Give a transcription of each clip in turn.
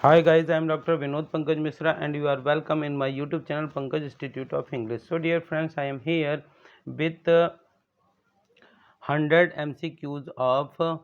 Hi guys, I am Dr. Vinod Pankaj Misra and you are welcome in my YouTube channel Pankaj Institute of English. So dear friends, I am here with 100 MCQs of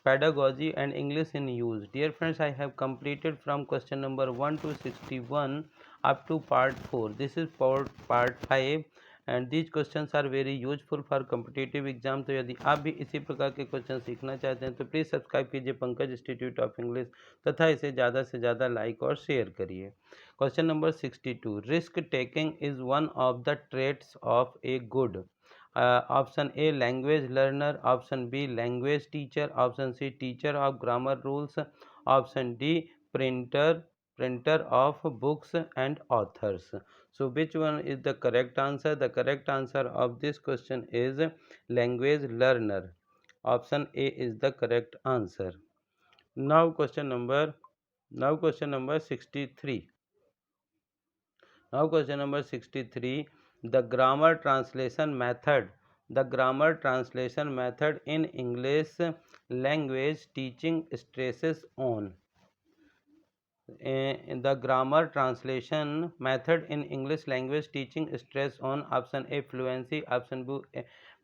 pedagogy and English in use. Dear friends, I have completed from question number 1 to 61 up to part 4. This is part 5 and these questions are very useful for competitive exam. तो यदि आप भी इसी प्रकार के question सीखना चाहते हैं तो प्लीज़ सब्सक्राइब कीजिए पंकज इंस्टीट्यूट ऑफ इंग्लिश तथा इसे ज़्यादा से ज़्यादा लाइक और शेयर करिए. Question number 62. Risk taking is one of the traits of a good. Option A, language learner. Option B, language teacher. Option C, teacher of grammar rules. Option D, printer of books and authors. So which one is the correct answer? The correct answer of this question is language learner. Option A is the correct answer. Now question number 63. Now question number 63. The grammar translation method. The grammar translation method in English language teaching stresses on. The grammar translation method in English language teaching stress on option A, fluency. Option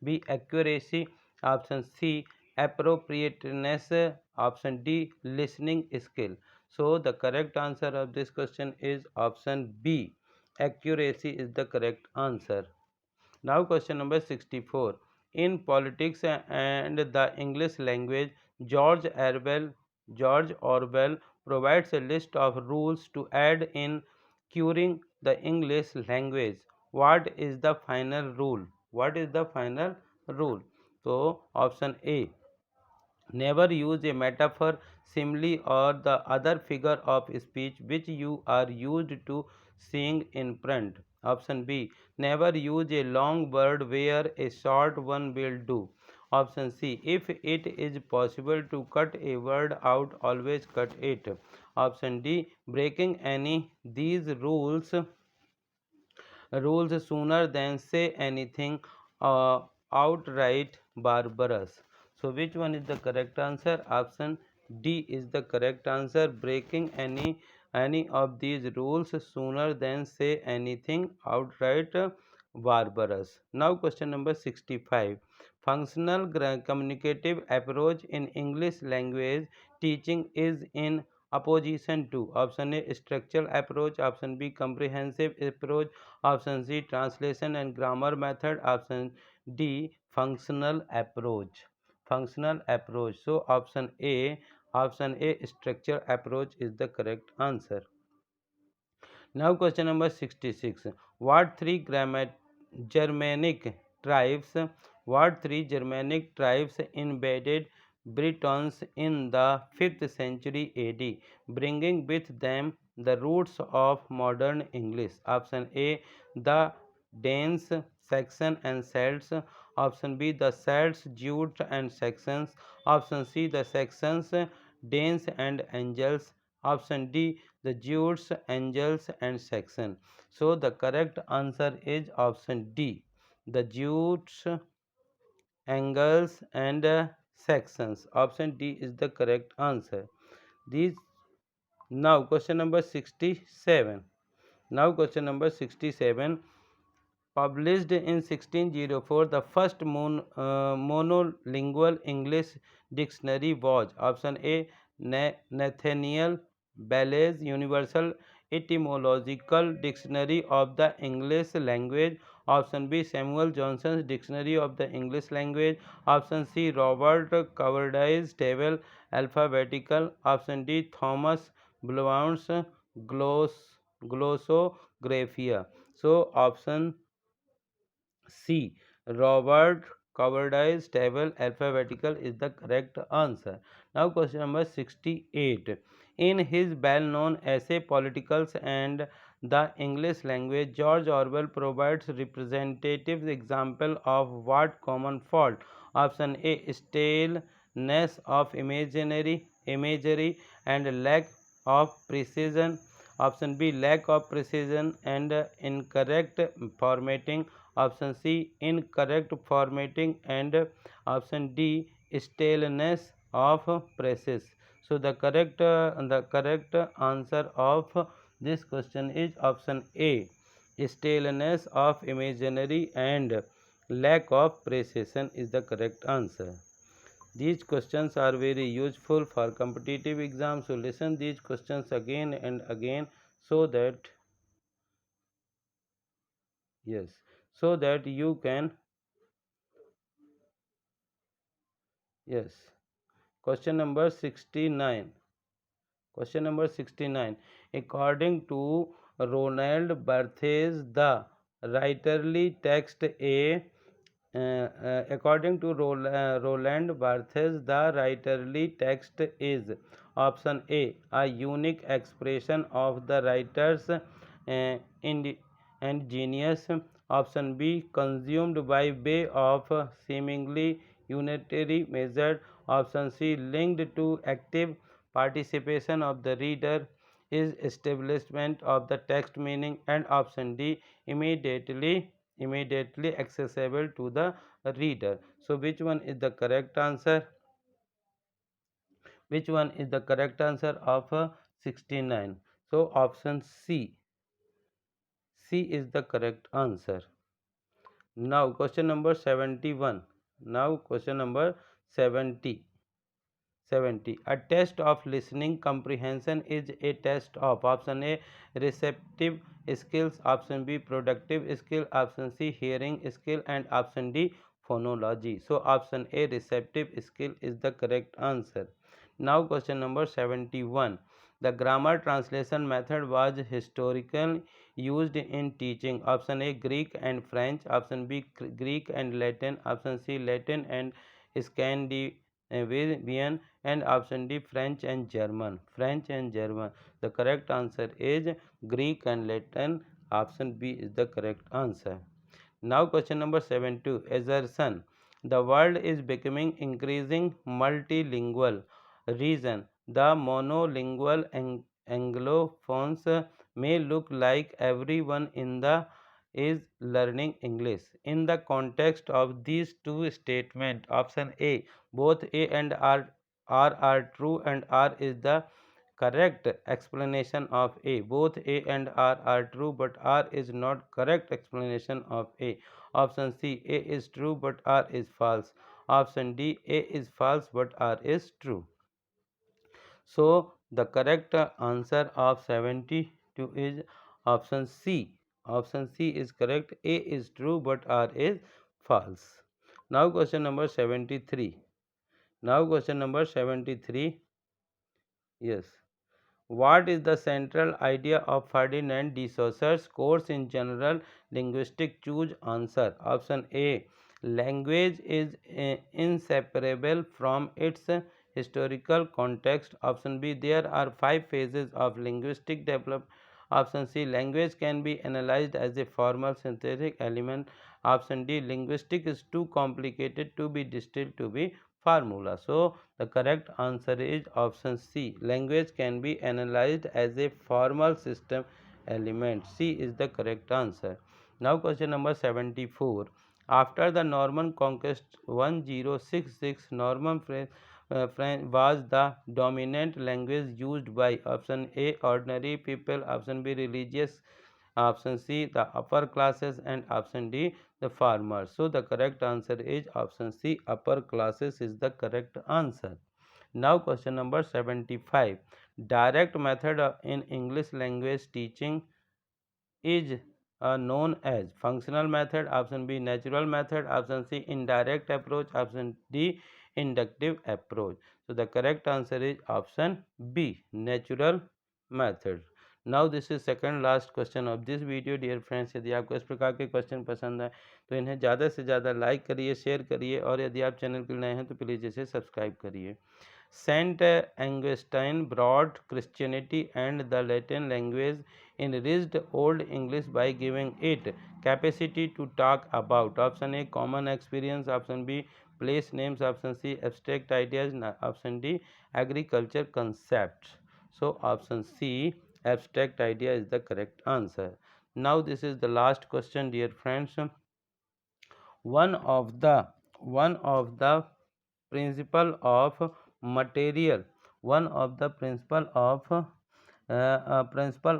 B, accuracy. Option C, appropriateness. Option D, listening skill. So the correct answer of this question is option B. Accuracy is the correct answer. Now question number 64. In politics and the English language, George Orwell provides a list of rules to add in curing the English language. What is the final rule? What is the final rule? So option A, never use a metaphor, simile, or the other figure of speech which you are used to seeing in print. Option B, never use a long word where a short one will do. Option C, if it is possible to cut a word out, always cut it. Option D, breaking any these rules sooner than say anything outright barbarous. So which one is the correct answer? Option D is the correct answer. Breaking any of these rules sooner than say anything outright barbarous. Now question number 65. Functional communicative approach in English language teaching is in opposition to. Option A, structural approach. Option B, comprehensive approach. Option C, translation and grammar method. Option D, functional approach. Functional approach. So option A, structural approach is the correct answer. Now question number 66. What three Germanic tribes invaded Britons in the 5th century AD, bringing with them the roots of modern English? Option A, the Danes, Saxons and Celts. Option B, the Celts, Jutes and Saxons. Option C, the Saxons, Danes and Angles. Option D, the Jutes, Angles and Saxons. So the correct answer is option D, the Jutes, Angles and Saxons. Option D is the correct answer. These Now question number 67. Now question number 67. Published in 1604, the first monolingual English dictionary was. Option A, Nathaniel Ballet's Universal Etymological Dictionary of the English Language. Option B, Samuel Johnson's Dictionary of the English Language. Option C, Robert Coverdale's Table Alphabetical. Option D, Thomas Blount's Glossographia. So option C, Robert Coverdale's Table Alphabetical is the correct answer. Now question number 68. In his well-known essay Politicals and the English Language, George Orwell provides representative example of what common fault? Option A, staleness of imagery and lack of precision. Option B, lack of precision and incorrect formatting. Option C, incorrect formatting and option D, staleness of presses. So the correct answer of this question is option A. Staleness of imaginary and lack of precision is the correct answer. These questions are very useful for competitive exams, so listen these questions again and again, so that yes, so that you can. Yes. Question number 69. Question number 69. According to Ronald Barthes, the writerly text A. According to Roland Barthes, the writerly text is option A unique expression of the writer's and genius. Option B, consumed by way of seemingly unitary method. Option C, linked to active participation of the reader, is establishment of the text meaning. And option D, immediately accessible to the reader. So which one is the correct answer? Which one is the correct answer of 69? So option C is the correct answer. Now question number 71. Now question number 70. 70. A test of listening comprehension is a test of option A receptive skills, option B productive skill, option C hearing skill, and option D phonology. So option A receptive skill is the correct answer. Now question number 71. The grammar translation method was historically used in teaching. Option A Greek and French, option B Greek and Latin, option C Latin and Scandinavian, and option D French and German. French and German. The correct answer is Greek and Latin. Option B is the correct answer. Now question number 72. Assertion. The world is becoming increasing multilingual. Reason. The monolingual Anglophones may look like everyone in the is learning English. In the context of these two statements, option A, both A and are true, and R is the correct explanation of A. Both A and are true, but R is not correct explanation of A. Option C, A is true but R is false. Option D, A is false but R is true. So the correct answer of 72 is option C. Option C is correct. A is true but R is false. Now question number 73. Now question number 73. Yes. What is the central idea of Ferdinand de Saussure's course in general linguistics? Choose answer. Option A. Language is inseparable from its historical context. Option B. There are 5 phases of linguistic development. Option C. Language can be analyzed as a formal synthetic element. Option D. Linguistics is too complicated to be distilled to be formula. So the correct answer is option C. Language can be analyzed as a formal system element. C is the correct answer. Now question number 74. After the Norman conquest 1066, Norman French was the dominant language used by option A ordinary people, option B religious, option C the upper classes, and option D the farmers. So the correct answer is option C, upper classes is the correct answer. Now question number 75. Direct method in English language teaching is known as functional method, option B natural method, option C indirect approach, option D inductive approach. So the correct answer is option B natural method. Now this is second last question of this video dear friends. यदि आपको इस प्रकार के question पसंद आए तो इन्हें ज़्यादा से ज़्यादा लाइक करिए, शेयर करिए, और यदि आप चैनल के नए हैं तो प्लीज़ इसे सब्सक्राइब करिए। Saint Augustine brought Christianity and the Latin language enriched Old English by giving it capacity to talk about. Option A common experience, option B place names, option C abstract ideas, option D agriculture concepts. So option C abstract idea is the correct answer. Now this is the last question dear friends. One of the principle of material one of the principle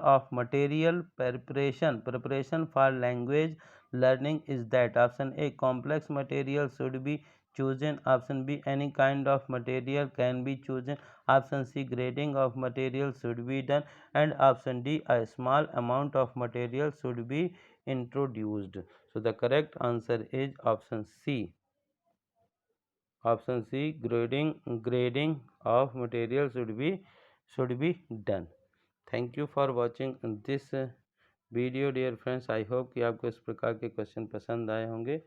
of material preparation for language learning is that option A, complex material should be chosen, option B, any kind of material can be chosen, option C, grading of material should be done, and option D, a small amount of material should be introduced. So the correct answer is option C. Option C, grading of material should be done. Thank you for watching this video dear friends. I hope कि आपको इस प्रकार के question पसंद आए होंगे।